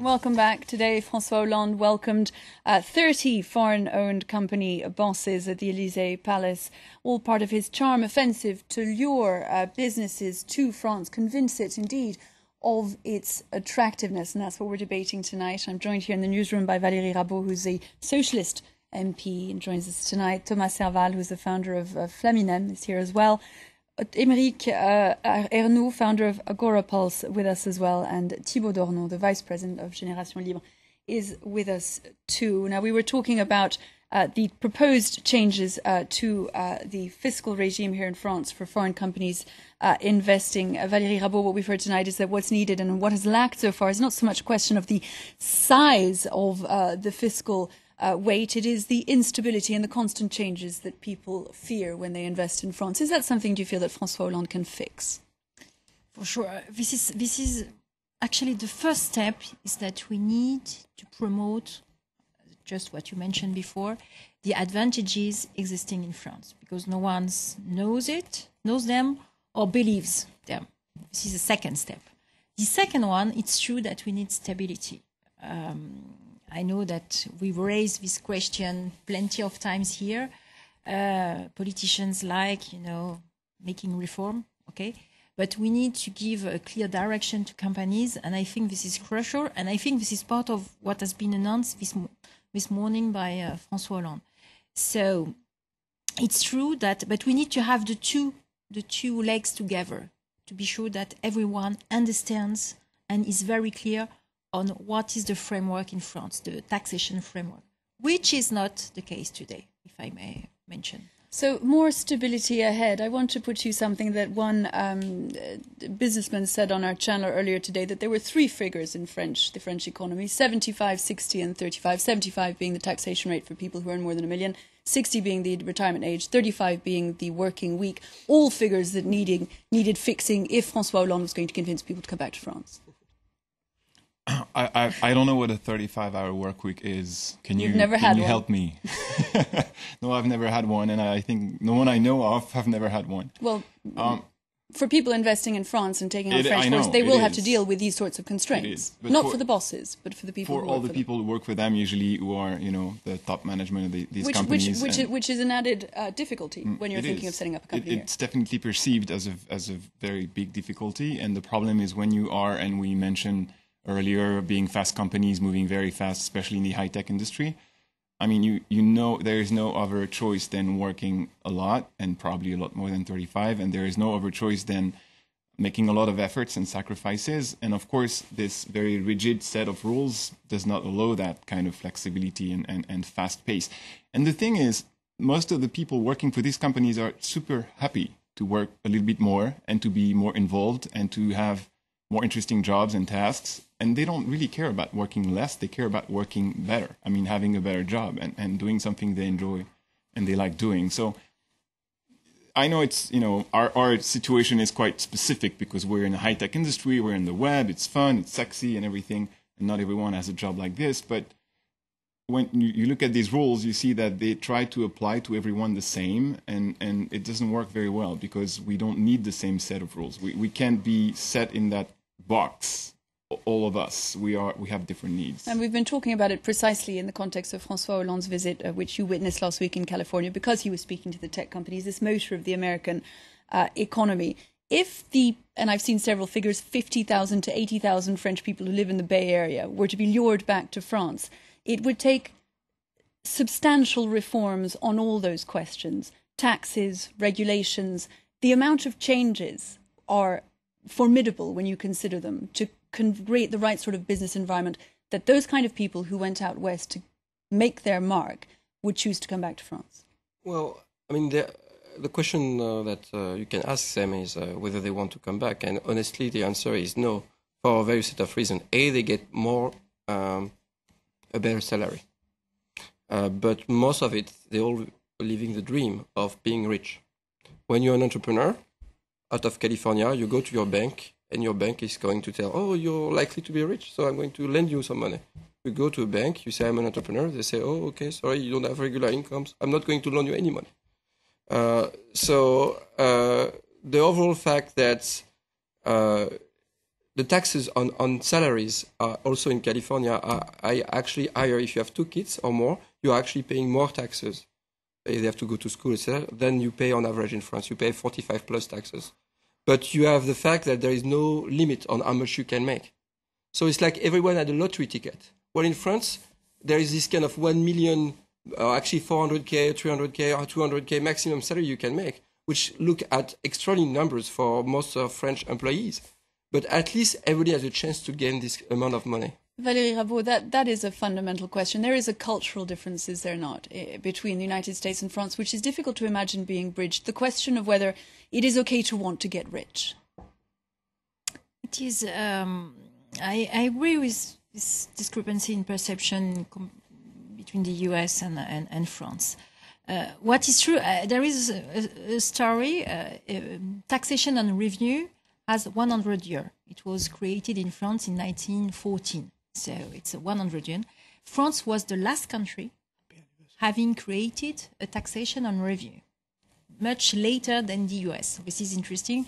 Welcome back. Today, François Hollande welcomed 30 foreign-owned company bosses at the Élysée Palace, all part of his charm offensive to lure businesses to France, convince it indeed of its attractiveness. And that's what we're debating tonight. I'm joined here in the newsroom by Valérie Rabault, who's a socialist MP, and joins us tonight. Thomas Serval, who's the founder of Flaminem, is here as well. Émeric Ernoult, founder of Agora Pulse, with us as well, and Thibaut Dornon, the vice president of Génération Libre, is with us too. Now, we were talking about the proposed changes to the fiscal regime here in France for foreign companies investing. Valérie Rabault, what we've heard tonight is that what's needed and what has lacked so far is not so much a question of the size of the fiscal weight, it is the instability and the constant changes that people fear when they invest in France. Is that something, do you feel, that François Hollande can fix? For sure. This is actually the first step, is that we need to promote just what you mentioned before, the advantages existing in France, because no one knows them or believes them. This is the second step. The second one, it's true that we need stability. I know that we've raised this question plenty of times here. Politicians like, making reform, okay? But we need to give a clear direction to companies, and I think this is crucial, and I think this is part of what has been announced this morning by François Hollande. So it's true that, but we need to have the two legs together to be sure that everyone understands and is very clear on what is the framework in France, the taxation framework, which is not the case today, if I may mention. So more stability ahead. I want to put you something that one businessman said on our channel earlier today, that there were three figures in the French economy: 75, 60 and 35. 75 being the taxation rate for people who earn more than $1 million, 60 being the retirement age, 35 being the working week, all figures that needed fixing if François Hollande was going to convince people to come back to France. I don't know what a 35-hour work week is. Can you help me? No, I've never had one, and I think no one I know of have never had one. Well, for people investing in France and taking on French workers, they will have to deal with these sorts of constraints. Not for the bosses, but for the people. For all the people who work for them, usually who are, the top management of these companies. Which is an added difficulty when you're thinking of setting up a company. It's definitely perceived as a very big difficulty, and the problem is when you are, and we mentioned earlier, being fast companies, moving very fast, especially in the high-tech industry. I mean, there is no other choice than working a lot, and probably a lot more than 35, and there is no other choice than making a lot of efforts and sacrifices. And of course, this very rigid set of rules does not allow that kind of flexibility and fast pace. And the thing is, most of the people working for these companies are super happy to work a little bit more and to be more involved and to have more interesting jobs and tasks, and they don't really care about working less, they care about working better. I mean, having a better job and doing something they enjoy and they like doing. So I know it's, our situation is quite specific because we're in a high-tech industry, we're in the web, it's fun, it's sexy and everything, and not everyone has a job like this. But when you look at these rules, you see that they try to apply to everyone the same, and it doesn't work very well because we don't need the same set of rules. We can't be set in that box, all of us. We have different needs. And we've been talking about it precisely in the context of François Hollande's visit, which you witnessed last week in California, because he was speaking to the tech companies, this motor of the American economy. And I've seen several figures, 50,000 to 80,000 French people who live in the Bay Area were to be lured back to France, it would take substantial reforms on all those questions: taxes, regulations. The amount of changes are formidable when you consider them to create the right sort of business environment that those kind of people who went out west to make their mark would choose to come back to France. Well, I mean, the question that you can ask them is whether they want to come back. And honestly, the answer is no, for a very set of reasons. A, they get a better salary. But most of it, they're all living the dream of being rich. When you're an entrepreneur out of California, you go to your bank, and your bank is going to tell, oh, you're likely to be rich, so I'm going to lend you some money. You go to a bank, you say, I'm an entrepreneur. They say, oh, okay, sorry, you don't have regular incomes. I'm not going to loan you any money. So the overall fact that the taxes on salaries are also in California are actually higher if you have 2 kids or more. You're actually paying more taxes. They have to go to school, etc. Than you pay on average in France. You pay 45 plus taxes. But you have the fact that there is no limit on how much you can make. So it's like everyone had a lottery ticket. Well, in France, there is this kind of 1 million, actually 400K, 300K, or 200K maximum salary you can make, which look at extraordinary numbers for most French employees. But at least everybody has a chance to gain this amount of money. Valérie Rabault, that is a fundamental question. There is a cultural difference, is there not, between the United States and France, which is difficult to imagine being bridged. The question of whether it is okay to want to get rich. It is. I agree with this discrepancy in perception between the US and France. What is true, there is a story, taxation on revenue has 100 years. It was created in France in 1914, so it's 100 years. France was the last country having created a taxation on revenue, much later than the US. This is interesting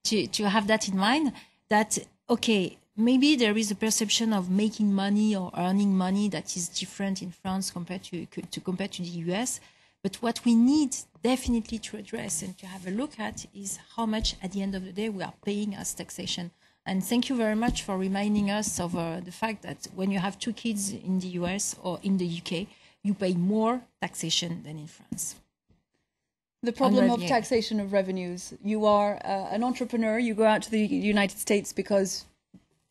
to have that in mind, that, okay, maybe there is a perception of making money or earning money that is different in France compared to the US. But what we need definitely to address and to have a look at is how much, at the end of the day, we are paying as taxation. And thank you very much for reminding us of the fact that when you have 2 kids in the US or in the UK, you pay more taxation than in France. The problem of taxation of revenues. You are an entrepreneur, you go out to the United States because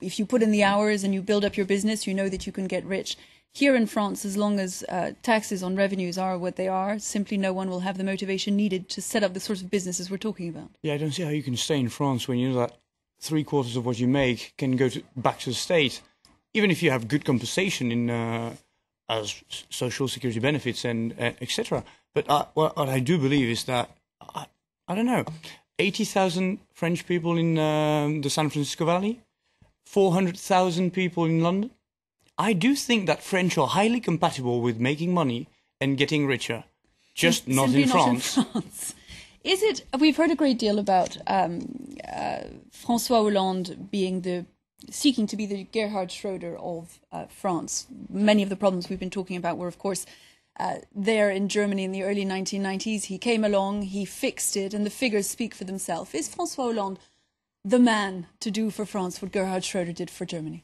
if you put in the hours and you build up your business, you know that you can get rich. Here in France, as long as taxes on revenues are what they are, simply no one will have the motivation needed to set up the sorts of businesses we're talking about. Yeah, I don't see how you can stay in France when you know that 3/4 of what you make can go back to the state, even if you have good compensation in as social security benefits and etc. But what I do believe is that, I don't know, 80,000 French people in the San Francisco Valley, 400,000 people in London. I do think that French are highly compatible with making money and getting richer, just not in France. Is it? We've heard a great deal about François Hollande seeking to be the Gerhard Schroeder of France. Many of the problems we've been talking about were, of course, there in Germany in the early 1990s. He came along, he fixed it, and the figures speak for themselves. Is François Hollande the man to do for France what Gerhard Schroeder did for Germany?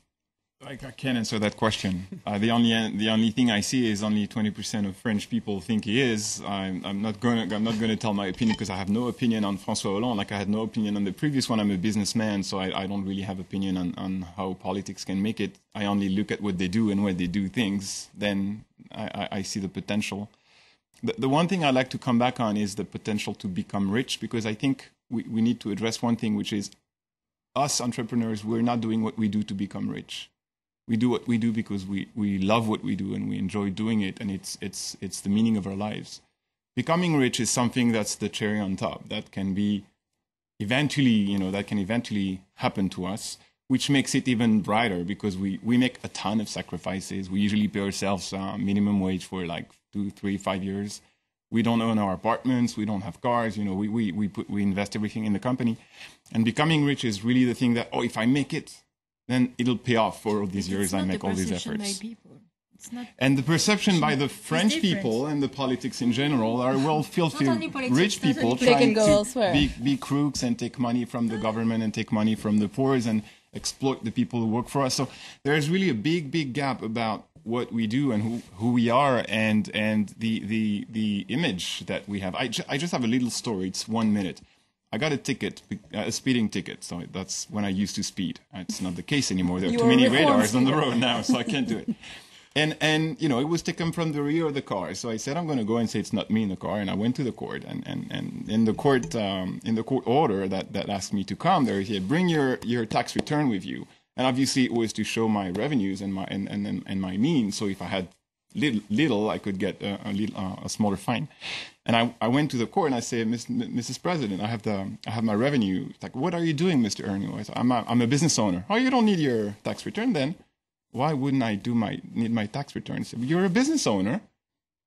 I can't answer that question. The only thing I see is only 20% of French people think he is. I'm not going to tell my opinion because I have no opinion on François Hollande. Like I had no opinion on the previous one. I'm a businessman, so I don't really have opinion on how politics can make it. I only look at what they do, and when they do things, then I see the potential. The one thing I like to come back on is the potential to become rich, because I think we need to address one thing, which is us entrepreneurs, we're not doing what we do to become rich. We do what we do because we love what we do and we enjoy doing it, and it's the meaning of our lives. Becoming rich is something that's the cherry on top. That can be eventually happen to us, which makes it even brighter because we make a ton of sacrifices. We usually pay ourselves minimum wage for like 2, 3, 5 years. We don't own our apartments. We don't have cars. We invest everything in the company, and becoming rich is really the thing that, if I make it, then it'll pay off for all these years I make all these efforts. And the perception by the French people and the politics in general are, filthy rich people trying to be crooks and take money from the government and take money from the poor and exploit the people who work for us. So there's really a big gap about what we do and who we are and the image that we have. I just have a little story. It's 1 minute. I got a speeding ticket. So that's when I used to speed. It's not the case anymore. There are too many radars on the road now, so I can't do it. And it was taken from the rear of the car. So I said, I'm going to go and say it's not me in the car. And I went to the court. And in the court order that asked me to come, there he said, bring your tax return with you. And obviously it was to show my revenues and my means. So if I had little, I could get a smaller fine. And I went to the court and I said, Mrs. President, I have my revenue. It's like, what are you doing, Mr. Ernie? I said, I'm a business owner. Oh, you don't need your tax return then? Why wouldn't I need my tax return? He said, you're a business owner.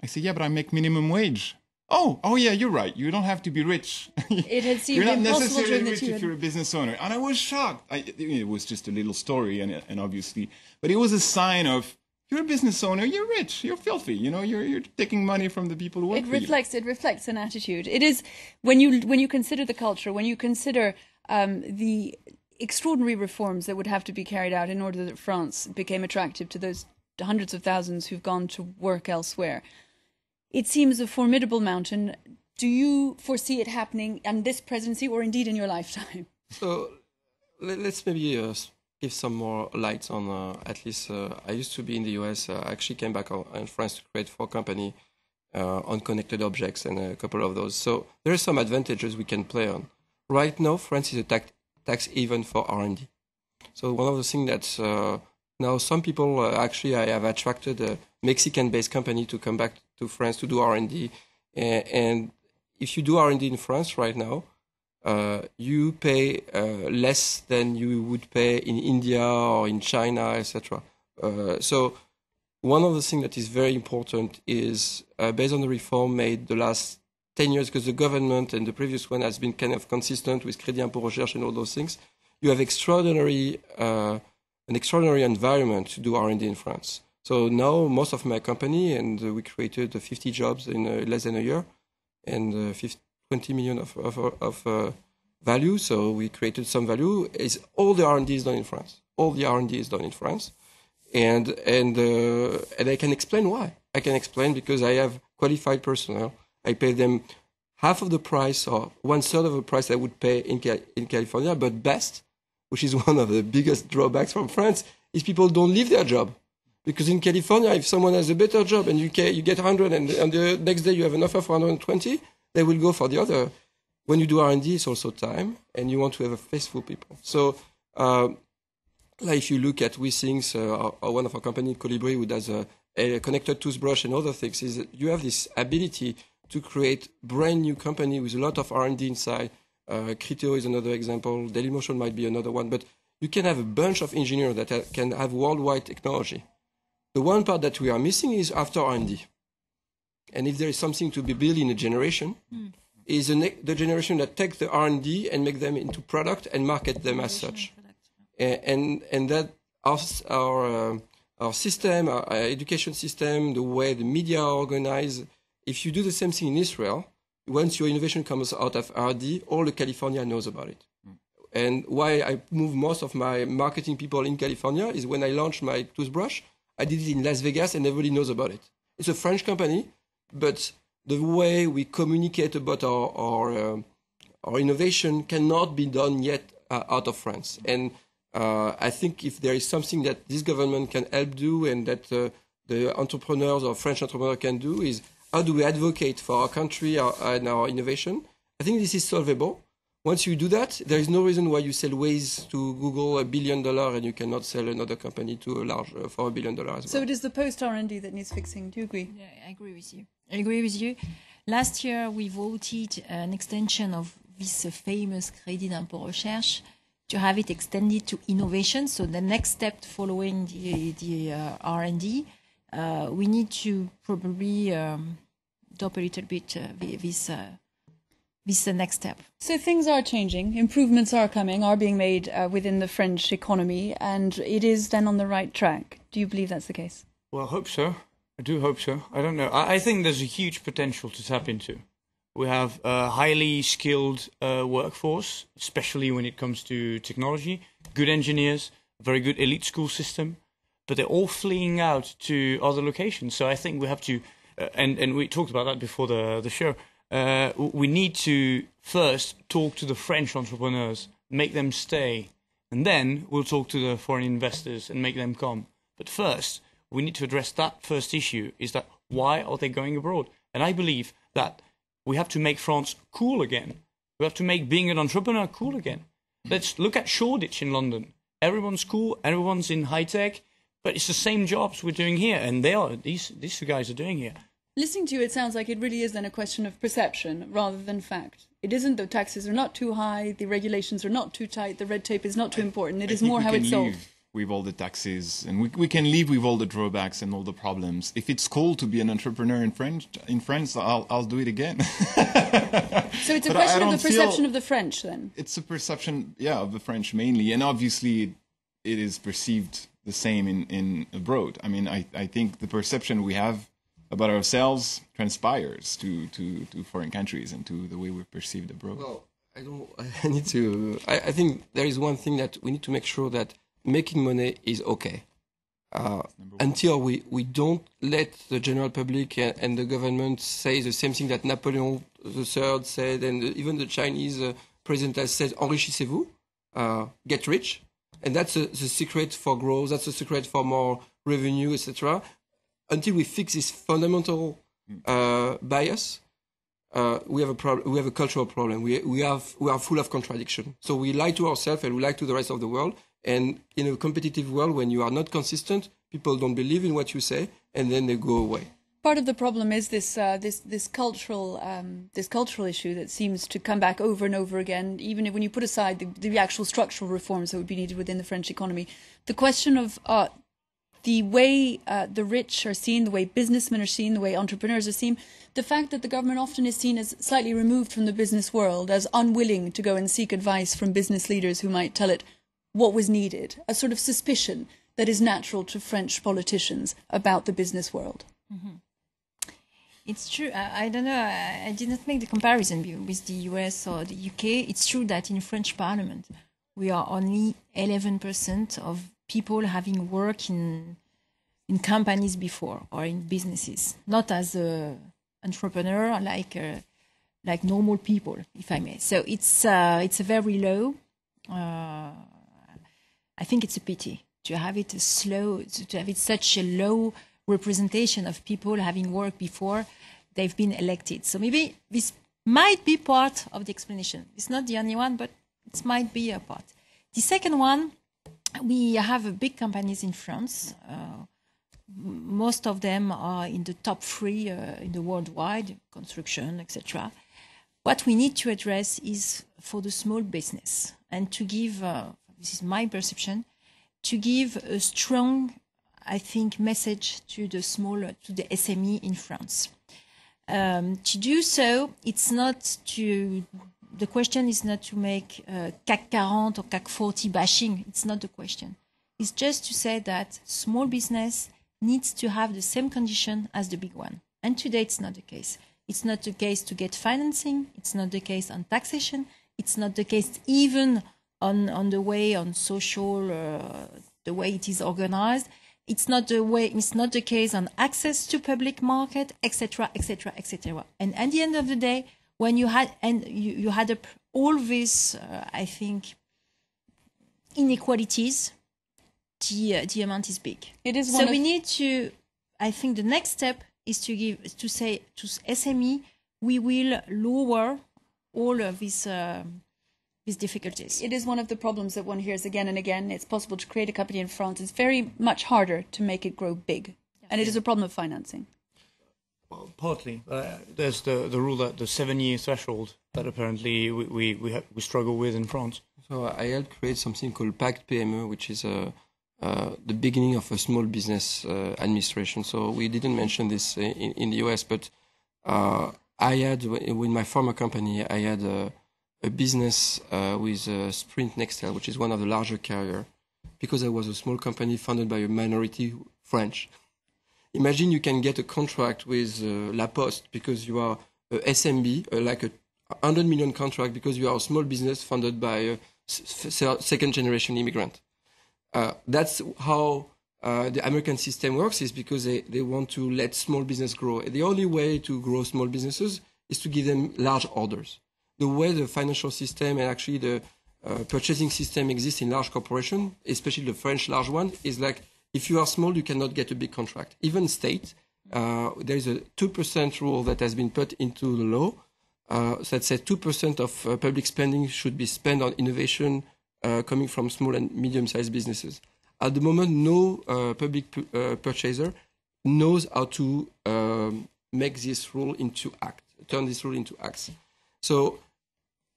I said, yeah, but I make minimum wage. oh yeah, you're right. You don't have to be rich. It had seemed you're not impossible necessarily during the rich if you're a business owner. And I was shocked. It was just a little story, and obviously, but it was a sign of you're a business owner. You're rich. You're filthy. You know, you're taking money from the people who work for you. It reflects an attitude. It is when you consider the culture, when you consider the extraordinary reforms that would have to be carried out in order that France became attractive to those hundreds of thousands who've gone to work elsewhere. It seems a formidable mountain. Do you foresee it happening in this presidency or indeed in your lifetime? So let's maybe give some more lights on, at least I used to be in the US. I actually came back in France to create 4 companies on connected objects and a couple of those. So there are some advantages we can play on. Right now, France is a tax haven for R&D. So one of the things that's now some people actually I have attracted a Mexican-based company to come back to France to do R&D. And if you do R&D in France right now, you pay less than you would pay in India or in China, etc. So one of the things that is very important is based on the reform made the last 10 years, because the government and the previous one has been kind of consistent with Crédit Impôt Recherche and all those things, you have an extraordinary environment to do R&D in France. So now most of my company, and we created 50 jobs in less than a year, and 20 million of value. So we created some value. Is all the R&D is done in France. All the R&D is done in France, and I can explain why. I can explain because I have qualified personnel. I pay them half of the price or 1/3 of the price I would pay in California. But best, which is one of the biggest drawbacks from France, is people don't leave their job. Because in California, if someone has a better job and you get 100 and the next day you have an offer for 120, they will go for the other. When you do R&D, it's also time, and you want to have a faithful people. So, like if you look at WeThings, one of our company, Colibri, who does a connected toothbrush and other things, is that you have this ability to create brand new company with a lot of R&D inside. Criteo is another example. Dailymotion might be another one. But you can have a bunch of engineers that can have worldwide technology. The one part that we are missing is after R&D. And if there is something to be built in a generation, is the generation that take the R&D and make them into product and market them as such. And that our system, our education system, the way the media are organized, if you do the same thing in Israel, once your innovation comes out of R&D, all of California knows about it. And why I move most of my marketing people in California is when I launched my toothbrush, I did it in Las Vegas and everybody knows about it. It's a French company, but the way we communicate about our innovation cannot be done yet out of France. And I think if there is something that this government can help do and that the entrepreneurs or French entrepreneurs can do is how do we advocate for our country and our innovation? I think this is solvable. Once you do that, there is no reason why you sell Waze to Google $1 billion and you cannot sell another company to a large for $1 billion as well. So it is the post R&D that needs fixing. Do you agree? Yeah, I agree with you. Last year, we voted an extension of this famous Crédit d'Impôt Recherche to have it extended to innovation. So the next step following the R&D, we need to probably drop a little bit this is the next step. So things are changing, improvements are being made within the French economy, and it is then on the right track. Do you believe that's the case? Well, I hope so. I do hope so. I don't know. I think there's a huge potential to tap into. We have a highly skilled workforce, especially when it comes to technology, good engineers, a very good elite school system, but they're all fleeing out to other locations. So I think we have to, and we talked about that before the show, we need to first talk to the French entrepreneurs, make them stay, and then we'll talk to the foreign investors and make them come. But first, we need to address that first issue, is that why are they going abroad? And I believe that we have to make France cool again. We have to make being an entrepreneur cool again. Let's look at Shoreditch in London. Everyone's cool, everyone's in high tech, but it's the same jobs we're doing here, and these two guys are doing here. Listening to you, it sounds like it really is then a question of perception rather than fact. It isn't the taxes are not too high, the regulations are not too tight, the red tape is not too important. It is more how it's sold. with all the taxes, and we can live with all the drawbacks and all the problems. If it's cool to be an entrepreneur in France, I'll do it again. So it's a question of the perception of the French, then? It's a perception, of the French mainly, and obviously it is perceived the same in abroad. I mean, I think the perception we have about ourselves transpires to foreign countries and to the way we're perceived abroad. Well, I think there is one thing that we need to make sure that making money is okay. Until we don't let the general public and the government say the same thing that Napoleon III said, and even the Chinese president has said, enrichissez-vous, get rich. And that's the secret for growth, that's the secret for more revenue, etc. Until we fix this fundamental bias, we have a problem. We have a cultural problem. We are full of contradiction. So we lie to ourselves and we lie to the rest of the world. And in a competitive world, when you are not consistent, people don't believe in what you say, and then they go away. Part of the problem is this cultural issue that seems to come back over and over again, even when you put aside the actual structural reforms that would be needed within the French economy. The question of the way the rich are seen, the way businessmen are seen, the way entrepreneurs are seen, the fact that the government often is seen as slightly removed from the business world, as unwilling to go and seek advice from business leaders who might tell it what was needed, a sort of suspicion that is natural to French politicians about the business world. Mm-hmm. It's true. I don't know. I did not make the comparison with the US or the UK. It's true that in French Parliament, we are only 11% of people having worked in companies before or in businesses, not as an entrepreneur like normal people, if I may. So it's a very low. I think it's a pity to have it such a low representation of people having worked before they've been elected. So maybe this might be part of the explanation. It's not the only one, but it might be a part. The second one, we have big companies in France. Most of them are in the top 3 in the worldwide, construction, etc. What we need to address is for the small business and to give, this is my perception, to give a strong, I think, message to the SME in France. To do so, the question is not to make CAC 40 or CAC 40 bashing. It's not the question. It's just to say that small business needs to have the same condition as the big one. And today it's not the case. It's not the case to get financing. It's not the case on taxation. It's not the case even on the way on social, the way it is organized. It's not the case on access to public market, etc., etc., etc. And at the end of the day, when you had up all these, I think, inequalities, the amount is big. It is. So we need to. I think the next step is to say to SME, we will lower all of these difficulties. It is one of the problems that one hears again and again. It's possible to create a company in France. It's very much harder to make it grow big. Yes. And it is a problem of financing. Well, partly. There's the rule that the 7-year threshold that apparently we struggle with in France. So I helped create something called Pacte PME, which is the beginning of a small business administration. So we didn't mention this in the US, but I had, with my former company, I had a business with Sprint Nextel, which is one of the larger carriers, because I was a small company funded by a minority French. Imagine you can get a contract with La Poste because you are a SMB, like a 100 million contract because you are a small business funded by a second-generation immigrant. That's how the American system works, is because they want to let small business grow. The only way to grow small businesses is to give them large orders. The way the financial system and actually the purchasing system exists in large corporations, especially the French large one, is like, if you are small, you cannot get a big contract. Even state, there is a 2% rule that has been put into the law that says 2% of public spending should be spent on innovation coming from small and medium-sized businesses. At the moment, no public purchaser knows how to make this rule into act, turn this rule into acts. So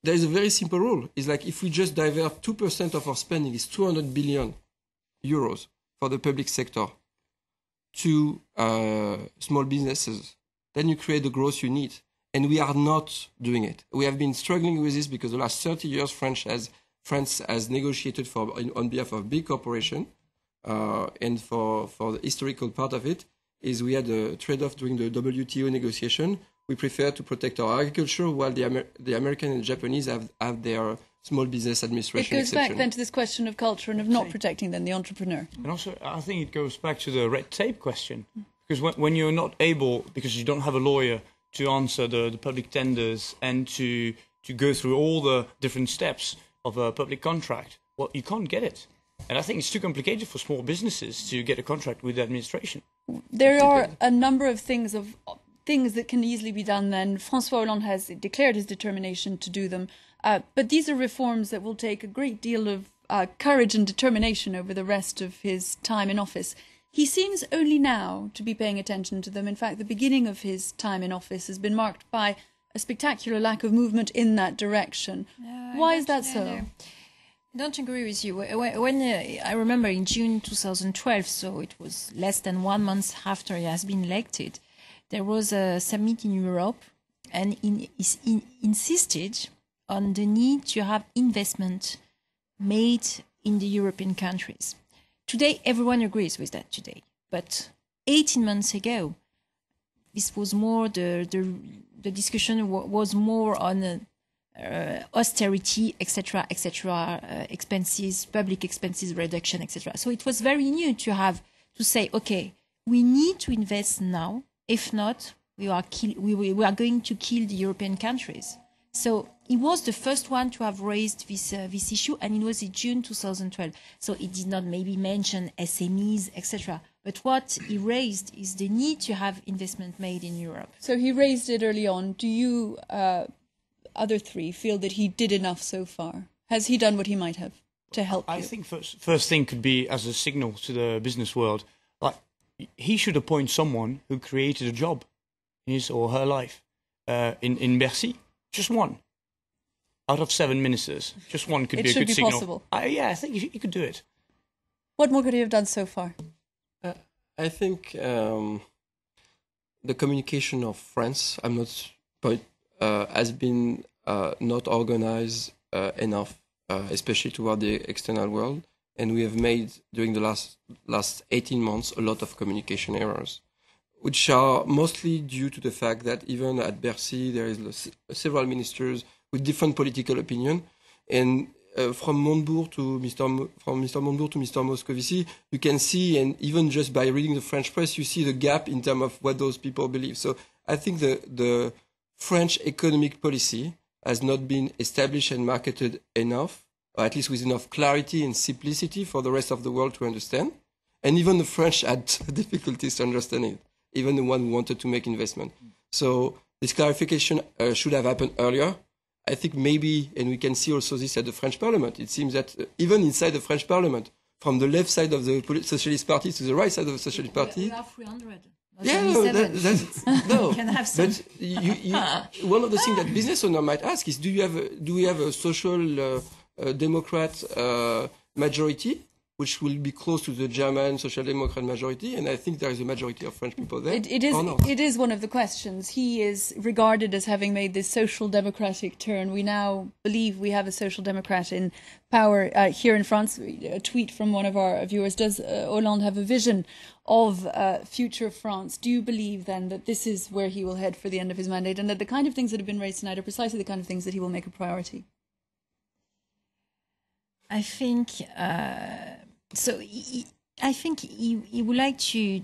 there is a very simple rule. It's like if we just divert 2% of our spending, is 200 billion euros for the public sector to small businesses, then you create the growth you need. And we are not doing it. We have been struggling with this because the last 30 years, France has negotiated on behalf of big corporations. And for the historical part of it, is we had a trade-off during the WTO negotiation. We prefer to protect our agriculture while the American and Japanese have their small business administration. It goes back then to this question of culture and of not protecting then the entrepreneur. And also, I think it goes back to the red tape question. Because when you're not able, because you don't have a lawyer to answer the public tenders and to go through all the different steps of a public contract, well, you can't get it. And I think it's too complicated for small businesses to get a contract with the administration. There are a number of things that can easily be done then. François Hollande has declared his determination to do them. But these are reforms that will take a great deal of courage and determination over the rest of his time in office. He seems only now to be paying attention to them. In fact, the beginning of his time in office has been marked by a spectacular lack of movement in that direction. Why is that so? I don't agree with you. When I remember in June 2012, so it was less than 1 month after he has been elected, there was a summit in Europe, and he insisted on the need to have investment made in the European countries. Today, everyone agrees with that today. But 18 months ago, this was more, the discussion was more on austerity, etc., expenses, public expenses reduction, etc. So it was very new to say, okay, we need to invest now. If not, we are going to kill the European countries. So he was the first one to have raised this issue, and it was in June 2012. So he did not maybe mention SMEs, etc. But what he raised is the need to have investment made in Europe. So he raised it early on. Do you, other three, feel that he did enough so far? Has he done what he might have to help you? I think first thing could be as a signal to the business world. Like, he should appoint someone who created a job in his or her life in Bercy. Just one. Out of 7 ministers, just one could be a good signal. It should be possible. Yeah, I think he could do it. What more could he have done so far? I think the communication of France, has been not organized enough, especially toward the external world. And we have made, during the last 18 months, a lot of communication errors, which are mostly due to the fact that even at Bercy, there is several ministers with different political opinion. And from Mr. Montebourg to Mr. Moscovici, you can see, and even just by reading the French press, you see the gap in terms of what those people believe. So I think the French economic policy has not been established and marketed enough, or at least with enough clarity and simplicity for the rest of the world to understand. And even the French had difficulties to understand it, even the one who wanted to make investment. So this clarification should have happened earlier. I think maybe, and we can see also this at the French Parliament, it seems that even inside the French Parliament, from the left side of the Socialist Party to the right side of the Socialist Party... We are 300. Yeah, no, can have some. But one of the things that business owner might ask is, do we have a social Democrat majority, which will be close to the German Social Democrat majority? And I think there is a majority of French people there. It is one of the questions. He is regarded as having made this social democratic turn. We now believe we have a social democrat in power here in France. A tweet from one of our viewers: does Hollande have a vision of future France? Do you believe then that this is where he will head for the end of his mandate, and that the kind of things that have been raised tonight are precisely the kind of things that he will make a priority? I think so. I think he would like to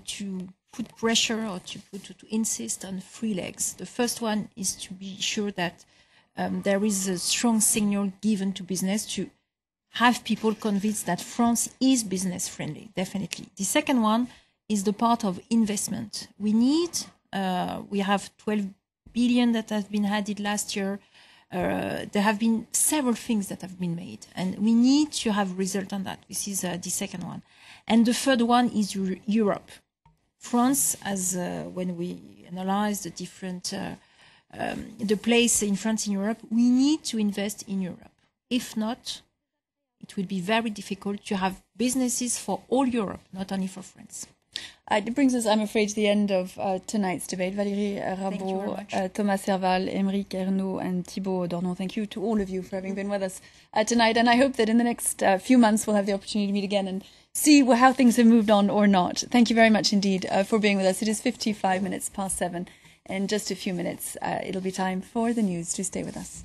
put pressure or to insist on 3 legs. The first one is to be sure that there is a strong signal given to business to have people convinced that France is business friendly. Definitely. The second one is the part of investment. We have 12 billion that has been added last year. There have been several things that have been made, and we need to have result on that. This is the second one. And the third one is Europe. France, as when we analyze the different, the place in France in Europe, we need to invest in Europe. If not, it will be very difficult to have businesses for all Europe, not only for France. It brings us, I'm afraid, to the end of tonight's debate. Valérie you very Rabault, much. Thomas Serval, Émeric Ernaud, and Thibault Dornon. Thank you to all of you for having been with us tonight. And I hope that in the next few months we'll have the opportunity to meet again and see how things have moved on or not. Thank you very much indeed for being with us. It is 55 minutes past 7. In just a few minutes, it'll be time for the news. Do stay with us.